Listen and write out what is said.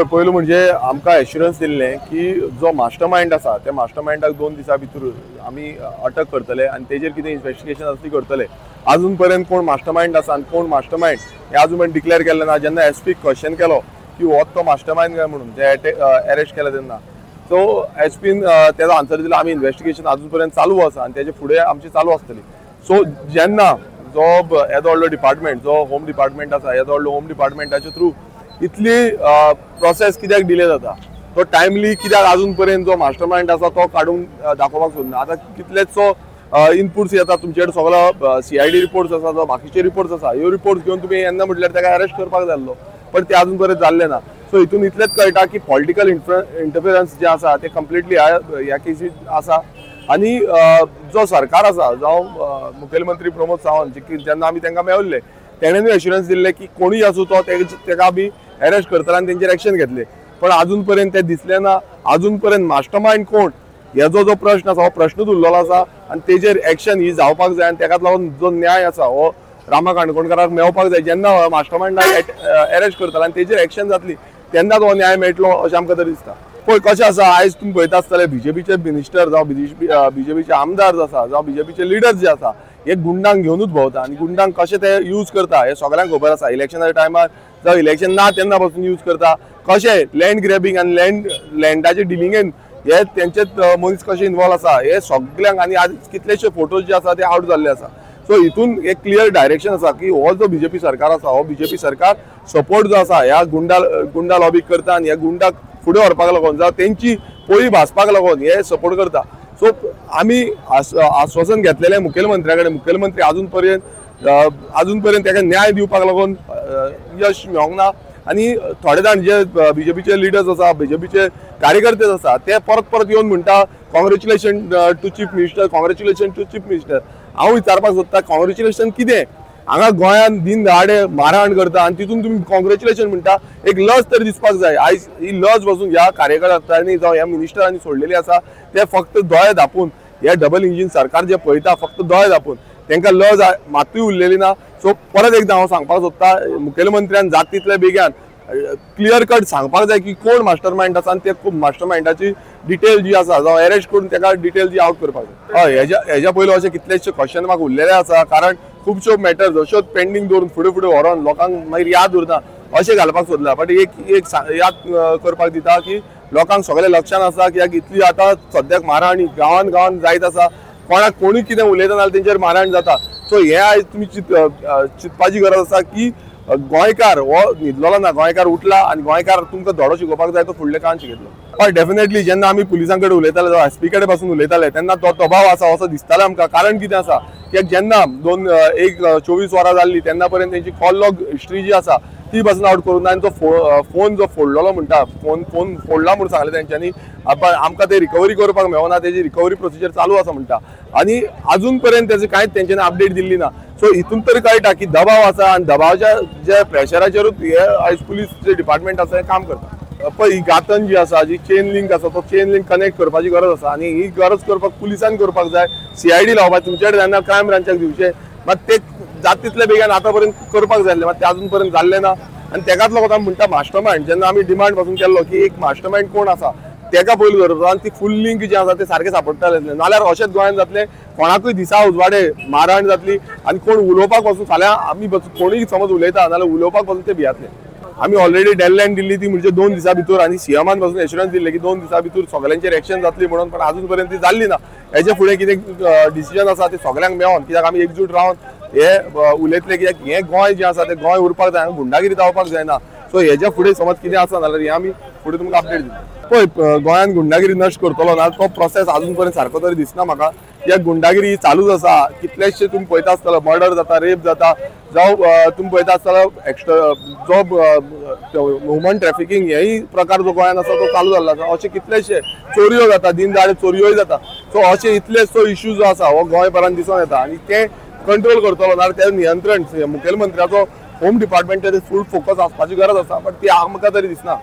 पयलो म्हणजे आमकां एश्युरन्स दिल्ले की जो मास्टरमाइंड आसा त्या मास्टरमाइंडाक 2 दिसां भितर आमी अटक करतले आनी तेजेर कितें इन्व्हेस्टिगेशन आसा ती करतले। अजून पर्यंत कोण मास्टरमाइंड आसा आनी कोण मास्टरमाइंड हे अजून पर्यंत डिक्लेअर केल्लें ना। जेन्ना एसपी क्वेश्चन केलो की होच तो मास्टरमाइंड काय म्हणून ते अरेस्ट केला तेन्ना सो एसपीन तेजो आन्सर दिलो आमी इन्व्हेस्टिगेशन अजून पर्यंत चालू आसा आनी तेजे फुडें आमची चालू आसतली। सो जेन्ना जो येदो व्हडलो डिपार्टमेंट जो होम डिपार्टमेंट आसा येदो व्हडलो होम डिपार्टमेंटाच्या थ्रू इतली प्रोसेस कित्याक डिले जाता तो टायमली कित्याक अजून पर्यंत जो मास्टरमाइंड आसा तो काडून दाखोवपाक सोदना। आतां कितलेचो इनपुट्स येता तुमचे कडेन सगळो सीआयडी रिपोर्ट्स आसा जो बाकीचे रिपोर्ट्स आसा ह्यो रिपोर्ट्स घेवन तुमी येन्ना म्हटल्यार ताका अरेस्ट करपाक जाय आसलो पण ते अजून पर्यंत जाल्लें ना। सो हितून इतलेंच कळटा की पॉलिटिकल इंटरफिरन्स जे आसा ते कंप्लिटली ह्या केसीत आसा आनी जो सरकार आसा जावं मुखेलमंत्री प्रमोद सावंत जेन्ना आमी तांकां मेळिल्ले तेणेनूय एश्युरन्स दिल्ले की कोणूय आसूं तो ताका आमी अरेस्ट करतले आनी तेंचेर एक्शन घेतले पण अजून पर्यंत ते दिसलें ना। अजून पर्यंत मास्टरमाइंड कोण हेजो जो प्रश्न आसा हो प्रश्नूच उरलेलो आसा आनी तेजेर एक्शन ही जावपाक जाय आनी ताकाच लागून जो न्याय आसा हो रामा काणकोणकाराक मेळपाक जाय। जेन्ना मास्टरमाइंडाक अरेस्ट करतले आनी तेजेर एक्शन जातली तेन्नाच हो न्याय मेळटलो अशें आमकां तरी दिसता। पळय कशें आसा आयज तुमी पळयता आसतले बीजेपीचे मिनिस्टर जावं बीजेपीचे आमदार जो आसा जावं बीजेपीचे लिडर्स जे आसा हे गुंडांक घेवनूच भोंवता आनी गुंडांक कशें ते यूज करता हे सगळ्यांक खबर आसा। इलेक्शनाच्या टायमार जावं इलेक्शन ना तेन्ना पासून यूज करता कशें लँड ग्रॅबिंग आनी लँडाचे डिलिंगेन हे तेंचेच मनीस कशें इन्वॉल्व आसा हे सगळ्यांक आनी आज कितलेशे फोटोज जे आसा ते आउट जाल्ले आसा। सो हितून एक क्लियर डायरेक्शन आसा की हो जो बीजेपी सरकार आसा हो बीजेपी सरकार सपोर्ट जो आसा ह्या गुंडा लॉबीक करता आनी ह्या गुंडाक फुडें व्हरपाक लागून जावं तेंची पोळी भाजपाक लागून हे सपोर्ट करता। सो आमी आश्वासन घेतलेलें मुखेलमंत्र्या कडेन मुखेलमंत्री अजून पर्यंत ताका न्याय दिवपाक लागून यश मेळोंक ना आनी थोडे जाण जे बीजेपीचे लिडर्स आसा बीजेपीचे कार्यकर्ते आसा ते परत येवन म्हणटा congratulation to chief minister congratulation to chief minister. हांव विचारपाक सोदता कॉंग्रॅच्युलेशन कितें हांगा गोंयांत दिन दहाडे मारहाण करता आनी तितून तुमी कॉंग्रॅच्युलेशन म्हणटा। एक लज तरी दिसपाक जाय। आयज ही लज पासून ह्या कार्यकर्त्यांनी जावं ह्या मिनिस्टरांनी सोडलेली आसा ते फक्त दोळे धापून हे डबल इंजीन सरकार जे पळयता फक्त दोळे धापून तांकां लज मातूय उरलेली ना। सो परत एकदां हांव सांगपाक सोदता मुखेलमंत्र्यान जाता तितले बेगीन क्लियर कट सांगपाक जाय की कोण मास्टरमाइंड आसा आनी ते मास्टरमाइंडाची डिटेल जी आसा जावं अरेस्ट करून ताका डिटेल जी आउट करपाक जाय। हय हेज्या पयलीं अशें कितलेशे क्वेश्चन मार्क उरलेले आसा कारण खुबश्यो मॅटर्स अश्योच पेंडींग दवरून फुडें व्हरोन लोकांक मागीर याद उरना अशें घालपाक सोदला। बट एक याद करपाक दिता की लोकांक सगळे लक्षांत आसा कित्याक इतली आतां सद्याक मारहाणी गांवांत जायत आसा कोणाक कोणूय कितें उलयता नाल्यार तेंचेर मारहाण जाता। सो हे आयज तुमी चिंतपाची गरज आसा की गोंयकार हो न्हिदलेलो ना गोंयकार उठला आनी गोंयकार तुमकां धडो शिकोवपाक जाय तो फुडले काळांत शिकयतलो। हय डेफिनेटली जेन्ना आमी पुलिसां कडेन उलयताले जावं एसपी कडेन पासून उलयताले तेन्ना तो दबाव आसा असो दिसतालो आमकां। कारण कितें आसा कित्याक जेन्ना 24 वरां जाल्ली तेन्ना पर्यंत तेंची कॉल लॉग हिस्ट्री जी आसा ती पासून आउट करून ना आनी तो फोन जो फोडलेलो म्हणटा फोन फोडला म्हणून सांगलें तेंच्यांनी आमकां ते रिकवरी करपाक मेळना तेजी रिकवरी प्रोसिजर चालू आसा म्हणटा आनी अजून पर्यंत तेजी कांयच तेंच्यांनी अपडेट दिल्ली ना। सो हितून तरी कळटा की दबाव आसा आनी दबावाच्या जे प्रेशराचेरूच हे आयज पुलीस जे डिपार्टमेंट आसा हें काम करता। पळय ही गातन जी आसा जी चेन लिंक आसा तो चेन लिंक कनेक्ट करपाची गरज आसा आनी ही गरज करपाक पुलिसान करपाक जाय सीआयडी लावपाक तुमचे कडेन जेन्ना क्रायम ब्रांचाक दिवचे मात ते जाता तितले बेगीन आतां पर्यंत करपाक जाय मात ते अजून पर्यंत जाल्लें ना आनी तेकाच लागून आमी म्हणटा मास्टरमाइंड जेन्ना आमी डिमांड पासून केल्लो की एक मास्टरमाइंड कोण आसा तेका पयलीं धरता आनी ती फूल लिंक जी आसा ते सारकें सापडटाले नाल्यार अशेंच गोंयांत जातलें कोणाकूय दिसा उजवाडे मारहाण जातली आनी कोण उलोवपाक पासून फाल्यां आमी कोणूय समज उलयता नाल्यार उलोवपाक पासून ते भियातले। आमी ऑलरेडी डेडलायन दिल्ली ती म्हणजे 2 दिसां भितर आनी सीएमान पासून एश्युरन्स दिल्ले की 2 दिसां भितर सगळ्यांचेर एक्शन जातली म्हणून पण अजून पर्यंत ती जाल्ली ना। हेजे फुडें कितें डिसिजन आसा ते सगळ्यांक मेळोन कित्याक आमी एकजूट रावन हे उलयतले कित्याक हें गोंय जें आसा तें गोंय उरपाक जाय गुंडागिरी जावपाक जायना। सो हेज्या फुडें समज कितें आसा जाल्यार हें आमी फुडें तुमकां अपडेट दिता। पळय गोंयांत गुंडागिरी नश्ट करतलो ना तो प्रोसेस अजून पर्यंत सारको तरी दिसना म्हाका। कित्याक गुंडागिरी चालूच आसा कितलेशे तुमी पळयता आसतलो मर्डर जाता रेप जाता जावं तुमी पळयता आसतलो एक्स्ट्रा जो ह्युमन ट्रॅफिकींग हेय प्रकार जो गोंयांत आसा तो चालू जाल्लो आसा। अशे कितलेशे चोरयो जाता दिन दहाडे चोरयोय जाता। सो अशे इतलेसो इश्यू जो आसा हो गोंयभरांत दिसून येता आनी ते कंट्रोल करतलो नाल्यार ते नियंत्रण मुखेलमंत्र्याचो होम डिपार्टमेंटाचेर फूल फोकस आसपाची गरज आसा बट ती आमकां तरी दिसना।